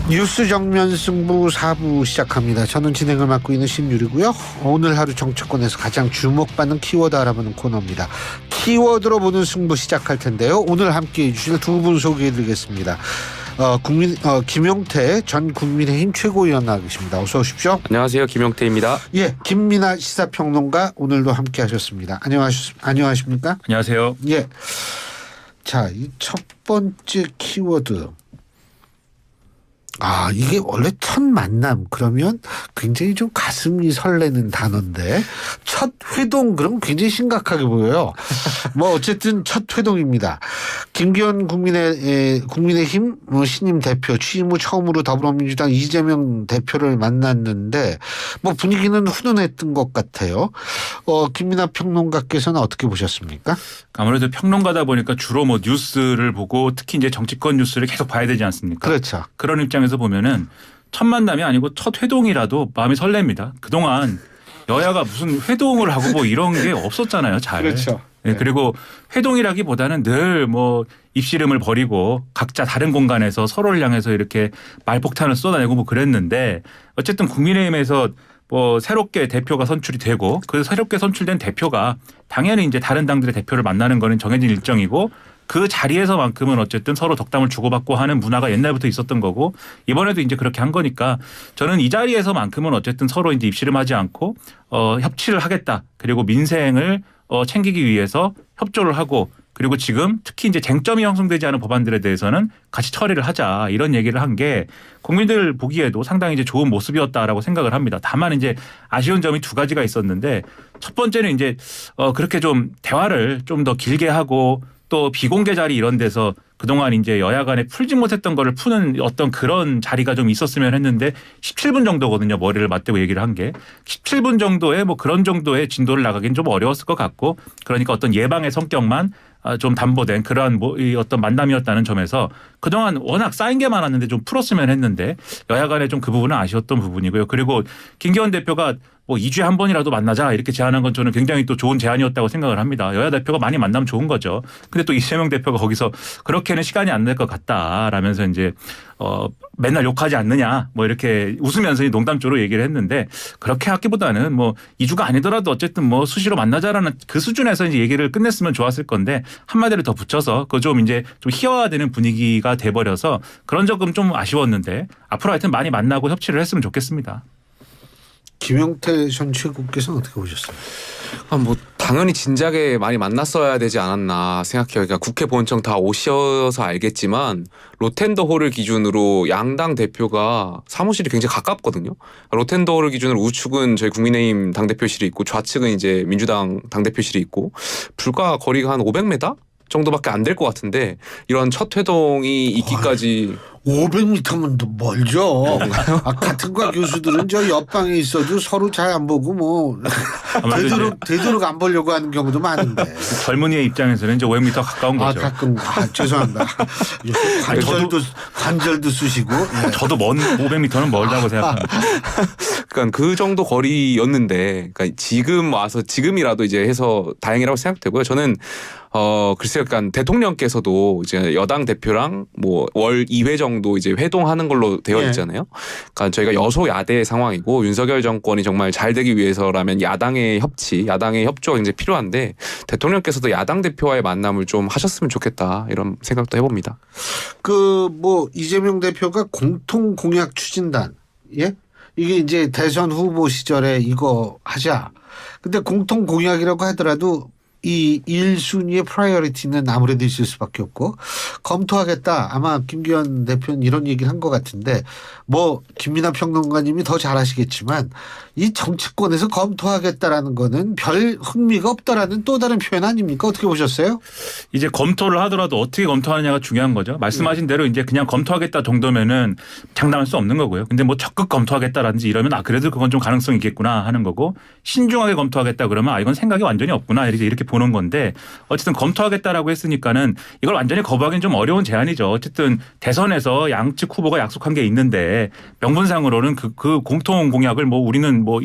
뉴스 정면 승부 4부 시작합니다. 저는 진행을 맡고 있는 신유리고요. 오늘 하루 정치권에서 가장 주목받는 키워드 알아보는 코너입니다. 키워드로 보는 승부 시작할 텐데요. 오늘 함께해 주실 두 분 소개해드리겠습니다. 김용태 전 국민의힘 최고위원 나와 계십니다. 어서 오십시오. 안녕하세요. 김용태입니다. 예, 김민하 시사평론가 오늘도 함께하셨습니다. 안녕하십니까? 안녕하세요. 예. 자, 이 첫 번째 키워드. 이게 원래 첫 만남 그러면 굉장히 좀 가슴이 설레는 단어인데 첫 회동 그럼 굉장히 심각하게 보여요. 뭐 어쨌든 첫 회동입니다. 김기현 국민의힘 신임 대표 취임 후 처음으로 더불어민주당 이재명 대표를 만났는데 뭐 분위기는 훈훈했던 것 같아요. 김민하 평론가께서는 어떻게 보셨습니까? 아무래도 평론가다 보니까 주로 뭐 뉴스를 보고 특히 이제 정치권 뉴스를 계속 봐야 되지 않습니까? 그렇죠. 그런 입장에서 보면은 첫 만남이 아니고 첫 회동이라도 마음이 설렙니다. 그동안 여야가 무슨 회동을 하고 뭐 이런 게 없었잖아요. 잘. 그렇죠. 네. 그리고 회동이라기보다는 늘 뭐 입씨름을 벌이고 각자 다른 공간에서 서로를 향해서 이렇게 말폭탄을 쏟아내고 뭐 그랬는데 어쨌든 국민의힘에서 뭐 새롭게 대표가 선출이 되고 그 새롭게 선출된 대표가 당연히 이제 다른 당들의 대표를 만나는 거는 정해진 일정이고 그 자리에서만큼은 어쨌든 서로 덕담을 주고받고 하는 문화가 옛날부터 있었던 거고 이번에도 이제 그렇게 한 거니까 저는 이 자리에서만큼은 어쨌든 서로 이제 입씨름하지 않고 협치를 하겠다. 그리고 민생을 챙기기 위해서 협조를 하고 그리고 지금 특히 이제 쟁점이 형성되지 않은 법안들에 대해서는 같이 처리를 하자 이런 얘기를 한 게 국민들 보기에도 상당히 이제 좋은 모습이었다라고 생각을 합니다. 다만 이제 아쉬운 점이 두 가지가 있었는데 첫 번째는 이제 그렇게 좀 대화를 좀 더 길게 하고 또 비공개 자리 이런 데서 그동안 이제 여야 간에 풀지 못했던 거를 푸는 어떤 그런 자리가 좀 있었으면 했는데 17분 정도거든요. 머리를 맞대고 얘기를 한 게. 17분 정도의 뭐 그런 정도의 진도를 나가긴 좀 어려웠을 것 같고 그러니까 어떤 예방의 성격만 좀 담보된 그러한 이 어떤 만남이었다는 점에서 그동안 워낙 쌓인 게 많았는데 좀 풀었으면 했는데 여야 간에 좀 그 부분은 아쉬웠던 부분이고요. 그리고 김기현 대표가 뭐 2주에 한 번이라도 만나자 이렇게 제안한 건 저는 굉장히 또 좋은 제안이었다고 생각을 합니다. 여야 대표가 많이 만나면 좋은 거죠. 근데 또 이재명 대표가 거기서 그렇게는 시간이 안 될 것 같다라면서 이제 맨날 욕하지 않느냐 뭐 이렇게 웃으면서 농담조로 얘기를 했는데 그렇게 하기보다는 뭐 2주가 아니더라도 어쨌든 뭐 수시로 만나자라는 그 수준에서 이제 얘기를 끝냈으면 좋았을 건데 한마디를 더 붙여서 그 좀 이제 좀 희화화되는 분위기가 돼버려서 그런 점은 좀 아쉬웠는데 앞으로 하여튼 많이 만나고 협치를 했으면 좋겠습니다. 김용태 전 최고께서는 어떻게 보셨어요? 뭐 당연히 진작에 많이 만났어야 되지 않았나 생각해요. 그러니까 국회 본청 다 오셔서 알겠지만 로텐더홀을 기준으로 양당 대표가 사무실이 굉장히 가깝거든요. 로텐더홀을 기준으로 우측은 저희 국민의힘 당대표실이 있고 좌측은 이제 민주당 당대표실이 있고 불과 거리가 한 500m? 정도밖에 안 될 것 같은데 이런 첫 회동이 있기까지 500m면 더 멀죠. 같은 과 교수들은 저 옆방에 있어도 서로 잘 안 보고 뭐 되도록 안 보려고 하는 경우도 많은데. 젊은이의 입장에서는 이제 500m 가까운 거죠. 가끔 죄송합니다. 관절도 쑤시고. 네. 저도 먼 500m는 멀다고 생각합니다. 그러니까 그 정도 거리였는데 그러니까 지금 와서 지금이라도 이제 해서 다행이라고 생각되고요. 저는 글쎄요, 그러니까 대통령께서도 이제 여당 대표랑 뭐 월 2회 정도 이제 회동하는 걸로 되어 있잖아요. 그러니까 저희가 여소야대 상황이고 윤석열 정권이 정말 잘 되기 위해서라면 야당의 협치, 야당의 협조가 이제 필요한데 대통령께서도 야당 대표와의 만남을 좀 하셨으면 좋겠다 이런 생각도 해봅니다. 뭐 이재명 대표가 공통 공약 추진단, 예? 이게 이제 대선 후보 시절에 이거 하자. 근데 공통 공약이라고 하더라도 이 1순위의 프라이어리티는 아무래도 있을 수밖에 없고 검토하겠다. 아마 김기현 대표는 이런 얘기를 한 것 같은데 뭐 김민하 평론가님이 더 잘 아시겠지만 이 정치권에서 검토하겠다라는 거는 별 흥미가 없다라는 또 다른 표현 아닙니까? 어떻게 보셨어요? 이제 검토를 하더라도 어떻게 검토하느냐가 중요한 거죠. 말씀하신 대로 이제 그냥 검토하겠다 정도면은 장담할 수 없는 거고요. 근데 뭐 적극 검토하겠다라든지 이러면 그래도 그건 좀 가능성이 있겠구나 하는 거고 신중하게 검토하겠다 그러면 이건 생각이 완전히 없구나 이렇게 보는 건데 어쨌든 검토하겠다라고 했으니까는 이걸 완전히 거부하기는 좀 어려운 제안이죠. 어쨌든 대선에서 양측 후보가 약속한 게 있는데 명분상으로는 그 공통 공약을 뭐 우리는 뭐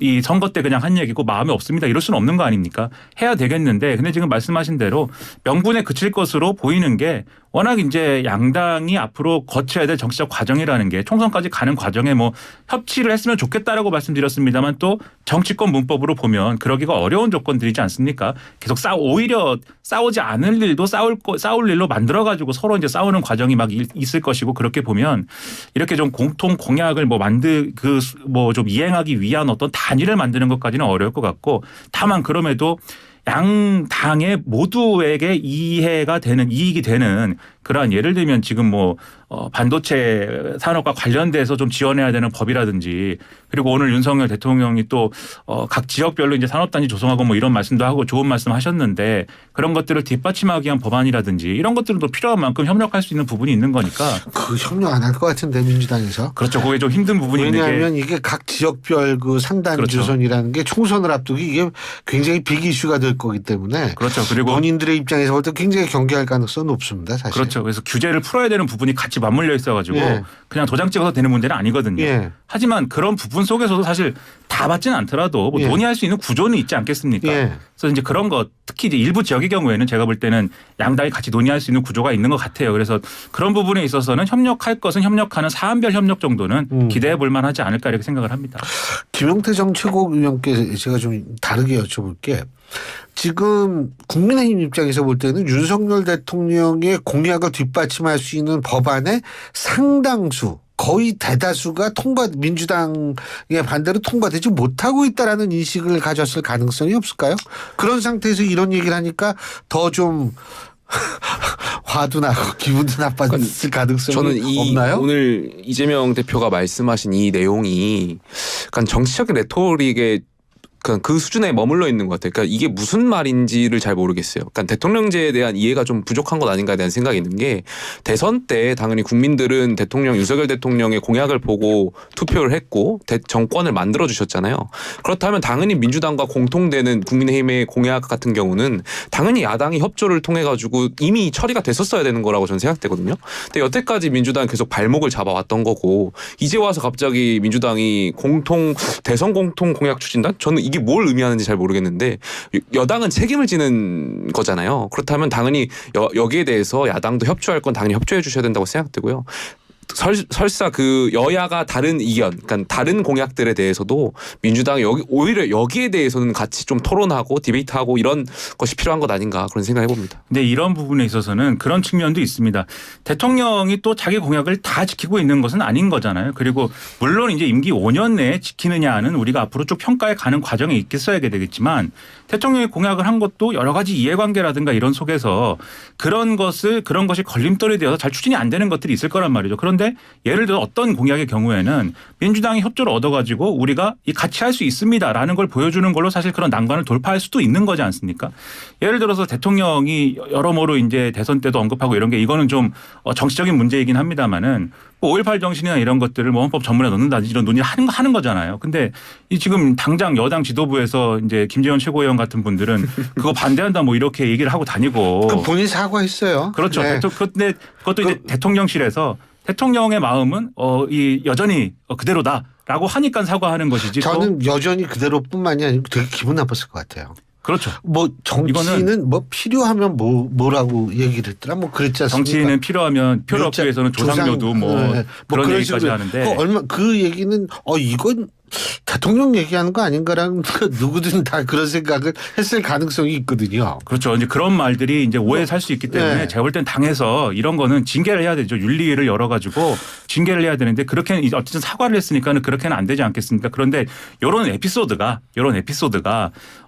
이 선거 때 그냥 한 얘기고 마음에 없습니다. 이럴 수는 없는 거 아닙니까? 해야 되겠는데 근데 지금 말씀하신 대로 명분에 그칠 것으로 보이는 게 워낙 이제 양당이 앞으로 거쳐야 될 정치적 과정이라는 게 총선까지 가는 과정에 뭐 협치를 했으면 좋겠다라고 말씀드렸습니다만 또 정치권 문법으로 보면 그러기가 어려운 조건들이지 않습니까? 계속 오히려 싸우지 않을 일도 싸울 일로 만들어 가지고 서로 이제 싸우는 과정이 막 있을 것이고 그렇게 보면 이렇게 좀 공통 공약을 뭐 좀 이행하기 위한 어떤 단위를 만드는 것까지는 어려울 것 같고 다만 그럼에도 양 당의 모두에게 이익이 되는 그러한 예를 들면 지금 뭐 반도체 산업과 관련돼서 좀 지원해야 되는 법이라든지 그리고 오늘 윤석열 대통령이 또 각 지역별로 이제 산업단지 조성하고 뭐 이런 말씀도 하고 좋은 말씀 하셨는데 그런 것들을 뒷받침하기 위한 법안이라든지 이런 것들은 또 필요한 만큼 협력할 수 있는 부분이 있는 거니까 그 협력 안 할 것 같은데 민주당에서. 그렇죠. 그게 좀 힘든 부분이 있는 게 왜냐하면 이게 각 지역별 그 상단 그렇죠. 조선이라는 게 총선을 앞두기 이게 굉장히 빅 이슈가 될 거기 때문에 그렇죠. 그리고 본인들의 입장에서 볼 때 굉장히 경계할 가능성은 높습니다. 사실. 그렇죠. 그래서 규제를 풀어야 되는 부분이 같이 맞물려 있어가지고 예. 그냥 도장 찍어서 되는 문제는 아니거든요. 예. 하지만 그런 부분 속에서도 사실 다 받지는 않더라도 뭐 예. 논의할 수 있는 구조는 있지 않겠습니까? 예. 그래서 이제 그런 것 특히 이제 일부 지역의 경우에는 제가 볼 때는 양당이 같이 논의할 수 있는 구조가 있는 것 같아요. 그래서 그런 부분에 있어서는 협력할 것은 협력하는 사안별 협력 정도는 기대해 볼 만하지 않을까 이렇게 생각을 합니다. 김용태 전 최고위원께 제가 좀 다르게 여쭤볼게. 지금 국민의힘 입장에서 볼 때는 윤석열 대통령의 공약을 뒷받침할 수 있는 법안의 상당수 거의 대다수가 민주당의 반대로 통과되지 못하고 있다라는 인식을 가졌을 가능성이 없을까요? 그런 상태에서 이런 얘기를 하니까 더 좀 화도 나고 기분도 나빠질 가능성이 저는 없나요? 오늘 이재명 대표가 말씀하신 이 내용이 약간 정치적인 레토릭에 그 수준에 머물러 있는 것 같아요. 그러니까 이게 무슨 말인지를 잘 모르겠어요. 그러니까 대통령제에 대한 이해가 좀 부족한 것 아닌가에 대한 생각이 있는 게 대선 때 당연히 국민들은 윤석열 대통령의 공약을 보고 투표를 했고 정권을 만들어 주셨잖아요. 그렇다면 당연히 민주당과 공통되는 국민의힘의 공약 같은 경우는 당연히 야당이 협조를 통해 가지고 이미 처리가 됐었어야 되는 거라고 저는 생각되거든요. 근데 여태까지 민주당은 계속 발목을 잡아왔던 거고 이제 와서 갑자기 민주당이 대선 공통 공약 추진단? 저는 이게 뭘 의미하는지 잘 모르겠는데 여당은 책임을 지는 거잖아요. 그렇다면 당연히 여기에 대해서 야당도 협조할 건 당연히 협조해 주셔야 된다고 생각되고요. 설사 그 여야가 다른 의견, 그러니까 다른 공약들에 대해서도 민주당이 오히려 여기에 대해서는 같이 좀 토론하고 디베이트하고 이런 것이 필요한 것 아닌가 그런 생각을 해봅니다. 근데 이런 부분에 있어서는 그런 측면도 있습니다. 대통령이 또 자기 공약을 다 지키고 있는 것은 아닌 거잖아요. 그리고 물론 이제 임기 5년 내에 지키느냐는 우리가 앞으로 쭉 평가해 가는 과정에 있겠어야 되겠지만 대통령이 공약을 한 것도 여러 가지 이해관계라든가 이런 속에서 그런 것이 걸림돌이 되어서 잘 추진이 안 되는 것들이 있을 거란 말이죠. 그런데 예를 들어 어떤 공약의 경우에는 민주당이 협조를 얻어가지고 우리가 같이 할 수 있습니다라는 걸 보여주는 걸로 사실 그런 난관을 돌파할 수도 있는 거지 않습니까? 예를 들어서 대통령이 여러모로 이제 대선 때도 언급하고 이런 게 이거는 좀 정치적인 문제이긴 합니다만은 5.18 정신이나 이런 것들을 뭐 헌법 전문에 넣는다든지 이런 논의를 하는 거잖아요. 근데 지금 당장 여당 지도부에서 이제 김재원 최고위원 같은 분들은 그거 반대한다 뭐 이렇게 얘기를 하고 다니고. 그 본인 사과했어요. 그렇죠. 네. 근데 그것도 이제 대통령실에서 대통령의 마음은 여전히 그대로다라고 하니까 사과하는 것이지. 저는 여전히 그대로뿐만이 아니고 되게 기분 나빴을 것 같아요. 그렇죠. 뭐 정치는 뭐 필요하면 뭐라고 얘기를 했더라 뭐 그랬지 않습니까? 정치인은 필요하면 표를 얻기 위해서는 조상묘도 뭐 그런 얘기까지 하는데 그 얘기는 이건 대통령 얘기하는 거 아닌가라는 누구든 다 그런 생각을 했을 가능성이 있거든요. 그렇죠. 이제 그런 말들이 이제 오해 살 수 있기 때문에 네. 제가 볼 땐 당에서 이런 거는 징계를 해야 되죠. 윤리를 열어가지고 징계를 해야 되는데 그렇게는 어쨌든 사과를 했으니까는 그렇게는 안 되지 않겠습니까? 그런데 이런 에피소드가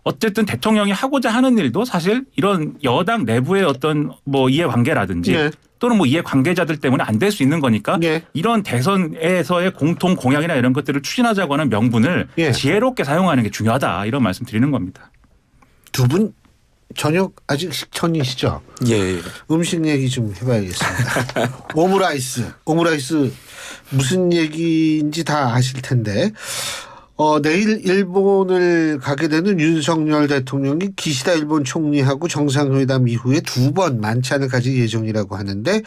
어쨌든 대통령이 하고자 하는 일도 사실 이런 여당 내부의 어떤 뭐 이해관계라든지 네. 또는 뭐 이해관계자들 때문에 안 될 수 있는 거니까 네. 이런 대선에서의 공통 공약이나 이런 것들을 추진하자고 하는 명분을 네. 지혜롭게 사용하는 게 중요하다 이런 말씀 드리는 겁니다. 두 분 저녁 아직 식전이시죠? 예. 음식 얘기 좀 해봐야겠습니다. 오므라이스 무슨 얘기인지 다 아실 텐데 내일 일본을 가게 되는 윤석열 대통령이 기시다 일본 총리하고 정상회담 이후에 2번 만찬을 가질 예정이라고 하는데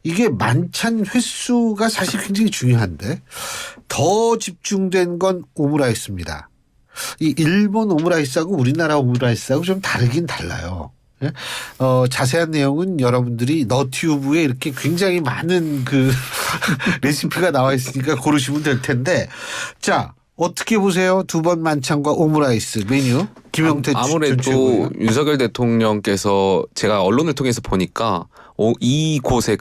이게 만찬 횟수가 사실 굉장히 중요한데 더 집중된 건 오므라이스입니다. 이 일본 오므라이스하고 우리나라 오므라이스하고 좀 다르긴 달라요. 예? 자세한 내용은 여러분들이 너튜브에 이렇게 굉장히 많은 그 레시피가 나와 있으니까 고르시면 될 텐데 자 어떻게 보세요? 두 번 만찬과 오므라이스 메뉴 김영태 전 아무래도 최고위원. 윤석열 대통령께서 제가 언론을 통해서 보니까 이곳에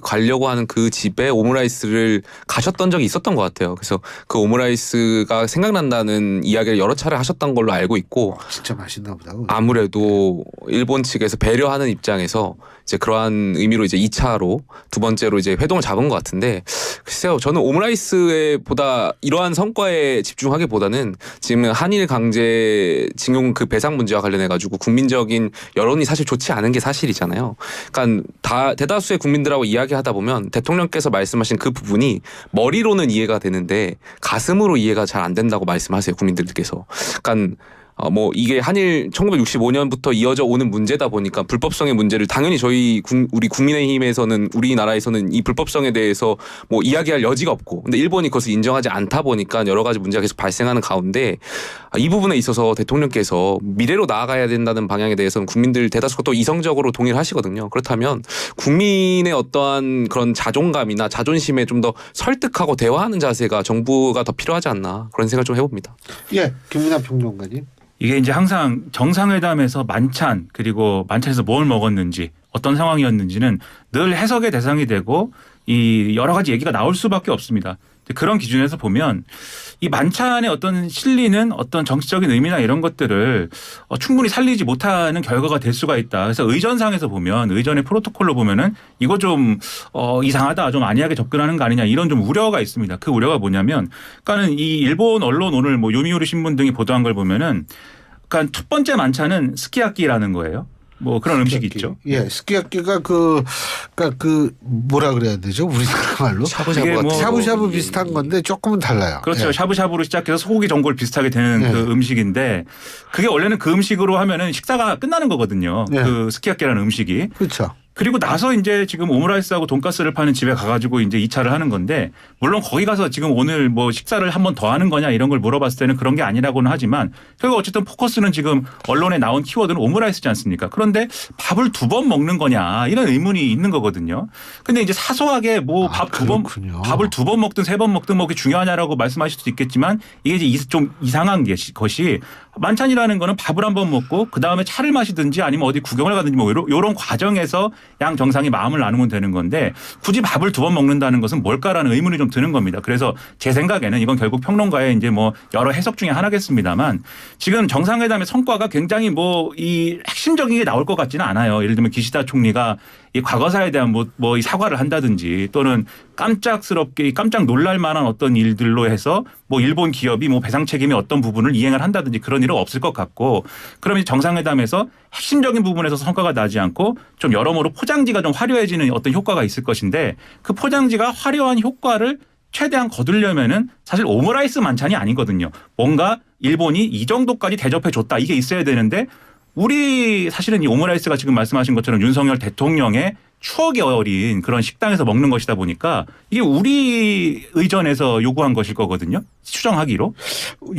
가려고 하는 그 집에 오므라이스를 가셨던 적이 있었던 것 같아요. 그래서 그 오므라이스가 생각난다는 이야기를 여러 차례 하셨던 걸로 알고 있고 진짜 맛있나 보다. 아무래도 일본 측에서 배려하는 입장에서 이제 그러한 의미로 이제 2차로 두 번째로 이제 회동을 잡은 것 같은데 글쎄요 저는 오므라이스에 보다 이러한 성과에 집중하기보다는 지금 한일 강제 징용 그 배상 문제와 관련해 가지고 국민적인 여론이 사실 좋지 않은 게 사실이잖아요. 그러니까 대다수의 국민들하고 이야기하다 보면 대통령께서 말씀하신 그 부분이 머리로는 이해가 되는데 가슴으로 이해가 잘 안 된다고 말씀하세요 국민들께서. 그러니까 뭐 이게 한일 1965년부터 이어져 오는 문제다 보니까 불법성의 문제를 당연히 우리 국민의힘에서는 우리나라에서는 이 불법성에 대해서 뭐 이야기할 여지가 없고 근데 일본이 그것을 인정하지 않다 보니까 여러 가지 문제가 계속 발생하는 가운데 이 부분에 있어서 대통령께서 미래로 나아가야 된다는 방향에 대해서는 국민들 대다수가 또 이성적으로 동의를 하시거든요. 그렇다면 국민의 어떠한 그런 자존감이나 자존심에 좀 더 설득하고 대화하는 자세가 정부가 더 필요하지 않나 그런 생각을 좀 해봅니다. 예, 김문하 평론가님. 이게 이제 항상 정상회담에서 만찬 그리고 만찬에서 뭘 먹었는지 어떤 상황이었는지는 늘 해석의 대상이 되고 이 여러 가지 얘기가 나올 수밖에 없습니다. 그런 기준에서 보면 이 만찬의 어떤 실리는 어떤 정치적인 의미나 이런 것들을 충분히 살리지 못하는 결과가 될 수가 있다. 그래서 의전상에서 보면 의전의 프로토콜로 보면은 이거 좀 이상하다, 좀 안이하게 접근하는 거 아니냐 이런 좀 우려가 있습니다. 그 우려가 뭐냐면, 그러니까는 이 일본 언론 오늘 뭐 요미우리 신문 등이 보도한 걸 보면은, 그러니까 첫 번째 만찬은 스키야키라는 거예요. 뭐 그런 음식이 있죠. 예, 스키야키가 뭐라 그래야 되죠? 우리나라 말로 샤브샤브 이게 같은 뭐 거. 샤브샤브 비슷한 건데 조금은 달라요. 그렇죠. 예. 샤브샤브로 시작해서 소고기 전골 비슷하게 되는 네. 그 음식인데 그게 원래는 그 음식으로 하면은 식사가 끝나는 거거든요. 네. 그 스키야키라는 음식이. 그렇죠. 그리고 나서 이제 지금 오므라이스하고 돈가스를 파는 집에 가가지고 이제 2차를 하는 건데 물론 거기 가서 지금 오늘 뭐 식사를 한 번 더 하는 거냐 이런 걸 물어봤을 때는 그런 게 아니라고는 하지만 결국 어쨌든 포커스는 지금 언론에 나온 키워드는 오므라이스지 않습니까? 그런데 밥을 두 번 먹는 거냐 이런 의문이 있는 거거든요. 근데 이제 사소하게 뭐 밥을 두 번 먹든 세 번 먹든 뭐 그게 중요하냐라고 말씀하실 수도 있겠지만 이게 이제 좀 이상한 것이 만찬이라는 거는 밥을 한 번 먹고 그 다음에 차를 마시든지 아니면 어디 구경을 가든지 뭐 이런 과정에서 양 정상이 마음을 나누면 되는 건데 굳이 밥을 두 번 먹는다는 것은 뭘까라는 의문이 좀 드는 겁니다. 그래서 제 생각에는 이건 결국 평론가의 이제 뭐 여러 해석 중에 하나겠습니다만 지금 정상회담의 성과가 굉장히 뭐 이 핵심적인 게 나올 것 같지는 않아요. 예를 들면 기시다 총리가 이 과거사에 대한 뭐 이 사과를 한다든지 또는 깜짝 놀랄 만한 어떤 일들로 해서 뭐 일본 기업이 뭐 배상 책임의 어떤 부분을 이행을 한다든지 그런 일은 없을 것 같고 그러면 정상회담에서 핵심적인 부분에서 성과가 나지 않고 좀 여러모로 포장지가 좀 화려해지는 어떤 효과가 있을 것인데 그 포장지가 화려한 효과를 최대한 거두려면은 사실 오므라이스 만찬이 아니거든요. 뭔가 일본이 이 정도까지 대접해 줬다 이게 있어야 되는데 우리 사실은 이 오므라이스가 지금 말씀하신 것처럼 윤석열 대통령의 추억이 어린 그런 식당에서 먹는 것이다 보니까 이게 우리 의전에서 요구한 것일 거거든요. 추정하기로.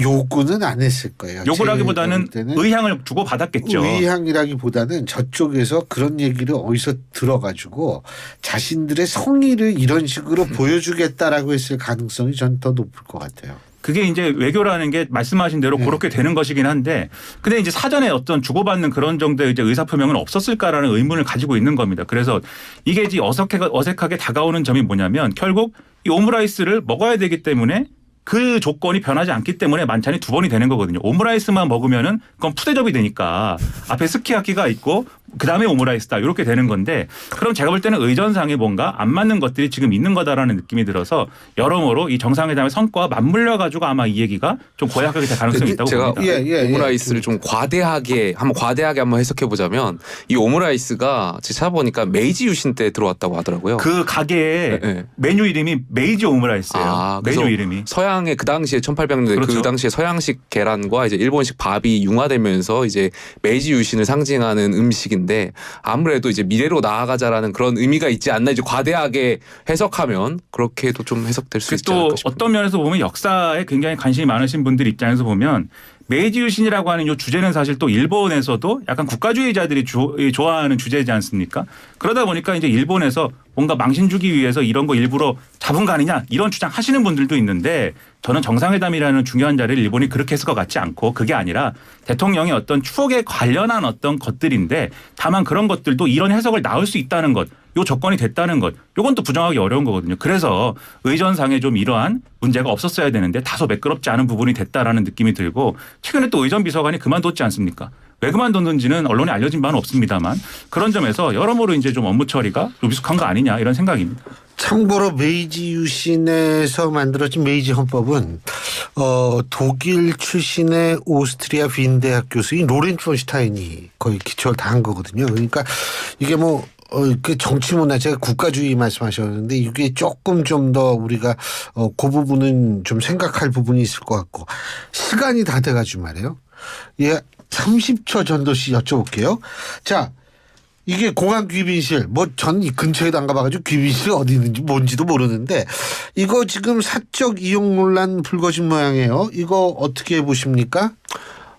요구는 안 했을 거예요. 요구를 하기보다는 의향을 주고 받았겠죠. 의향이라기보다는 저쪽에서 그런 얘기를 어디서 들어가지고 자신들의 성의를 이런 식으로 보여주겠다라고 했을 가능성이 전 더 높을 것 같아요. 그게 이제 외교라는 게 말씀하신 대로 그렇게 되는 것이긴 한데 근데 이제 사전에 어떤 주고받는 그런 정도의 이제 의사표명은 없었을까라는 의문을 가지고 있는 겁니다. 그래서 이게 이제 어색하게 다가오는 점이 뭐냐면 결국 이 오므라이스를 먹어야 되기 때문에 그 조건이 변하지 않기 때문에 만찬이 두 번이 되는 거거든요. 오므라이스만 먹으면은 그건 푸대접이 되니까 앞에 스키야키가 있고 그다음에 오므라이스다 이렇게 되는 건데 그럼 제가 볼 때는 의전상에 뭔가 안 맞는 것들이 지금 있는 거다라는 느낌이 들어서 여러모로 이 정상회담의 성과와 맞물려 가지고 아마 이 얘기가 좀 고약하게 될 가능성이 있다고 제가 봅니다. 오므라이스를 좀 과대하게 한번 해석해 보자면 이 오므라이스가 제가 찾아보니까 메이지 유신 때 들어왔다고 하더라고요. 그 가게의 메뉴 이름이 메이지 오므라이스예요. 메뉴 이름이. 서양의 그 당시에 1800년대 그렇죠. 그 당시에 서양식 계란과 이제 일본식 밥이 융화되면서 이제 메이지 유신을 상징하는 음식인데 상황인데 아무래도 이제 미래로 나아가자라는 그런 의미가 있지 않나 이제 과대하게 해석하면 그렇게도 좀 해석될 수 있지 또 않을까 싶습니다. 어떤 면에서 보면 역사에 굉장히 관심이 많으신 분들 입장에서 보면 메이지 유신이라고 하는 이 주제는 사실 또 일본에서도 약간 국가주의자들이 좋아하는 주제이지 않습니까? 그러다 보니까 이제 일본에서 뭔가 망신 주기 위해서 이런 거 일부러 잡은 거 아니냐 이런 주장하시는 분들도 있는데 저는 정상회담이라는 중요한 자리를 일본이 그렇게 했을 것 같지 않고 그게 아니라 대통령의 어떤 추억에 관련한 어떤 것들인데 다만 그런 것들도 이런 해석을 나올 수 있다는 것, 요 조건이 됐다는 것, 요건 또 부정하기 어려운 거거든요. 그래서 의전상에 좀 이러한 문제가 없었어야 되는데 다소 매끄럽지 않은 부분이 됐다라는 느낌이 들고 최근에 또 의전 비서관이 그만뒀지 않습니까? 왜 그만뒀는지는 언론에 알려진 바는 없습니다만 그런 점에서 여러모로 이제 좀 업무 처리가 좀 미숙한 거 아니냐 이런 생각입니다. 참고로 메이지 유신에서 만들어진 메이지 헌법은 독일 출신의 오스트리아 빈 대학 교수인 로렌츠 폰 슈타인이 거의 기초를 다 한 거거든요. 그러니까 이게 뭐 그 정치 문화 제가 국가주의 말씀하셨는데 이게 조금 좀 더 우리가 그 부분은 좀 생각할 부분이 있을 것 같고 시간이 다 돼가지고 말이에요. 예, 30초 전도시 여쭤볼게요. 자, 이게 공항 귀빈실 뭐 전 이 근처에도 안 가봐가지고 귀빈실 어디 있는지 뭔지도 모르는데 이거 지금 사적 이용 논란 불거진 모양이에요. 이거 어떻게 보십니까?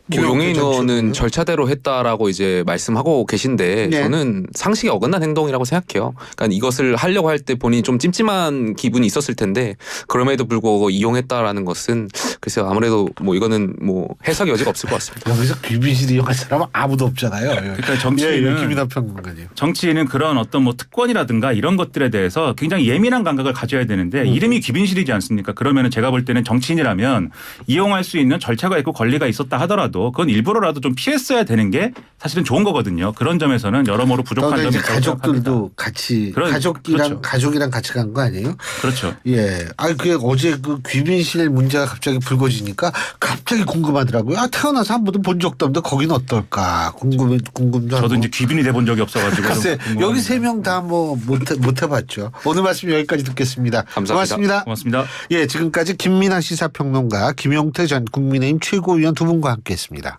뭐 용해인 의원은 절차대로 했다라고 이제 말씀하고 계신데 네. 저는 상식에 어긋난 행동이라고 생각해요. 그러니까 이것을 하려고 할 때 본인이 좀 찜찜한 기분이 있었을 텐데 그럼에도 불구하고 이용했다라는 것은 글쎄요 아무래도 뭐 이거는 뭐 해석의 여지가 없을 것 같습니다. 여기서 귀빈실 이용할 사람은 아무도 없잖아요. 그러니까 정치인은 김민하 평론가님. 정치인은 그런 어떤 뭐 특권이라든가 이런 것들에 대해서 굉장히 예민한 감각을 가져야 되는데 이름이 귀빈실이지 않습니까? 그러면 제가 볼 때는 정치인이라면 이용할 수 있는 절차가 있고 권리가 있었다 하더라도 그건 일부러라도 좀 피했어야 되는 게 사실은 좋은 거거든요. 그런 점에서는 여러모로 부족한 점이 있다고 가족들도 생각합니다. 같이 그렇죠. 가족이랑 같이 간 거 아니에요? 그렇죠. 예. 아, 그게 어제 그 귀빈실 문제가 갑자기 불거지니까 갑자기 궁금하더라고요. 아, 태어나서 한 번도 본 적도 없는데 거기는 어떨까? 궁금도 하고. 저도 이제 귀빈이 돼본 적이 없어가지고. 글쎄, 좀 여기 궁금합니다. 세 명 다 뭐 못 해봤죠. 오늘 말씀 여기까지 듣겠습니다. 감사합니다. 고맙습니다. 고맙습니다. 예, 지금까지 김민하 시사평론가, 김용태 전 국민의힘 최고위원 두 분과 함께했습니다.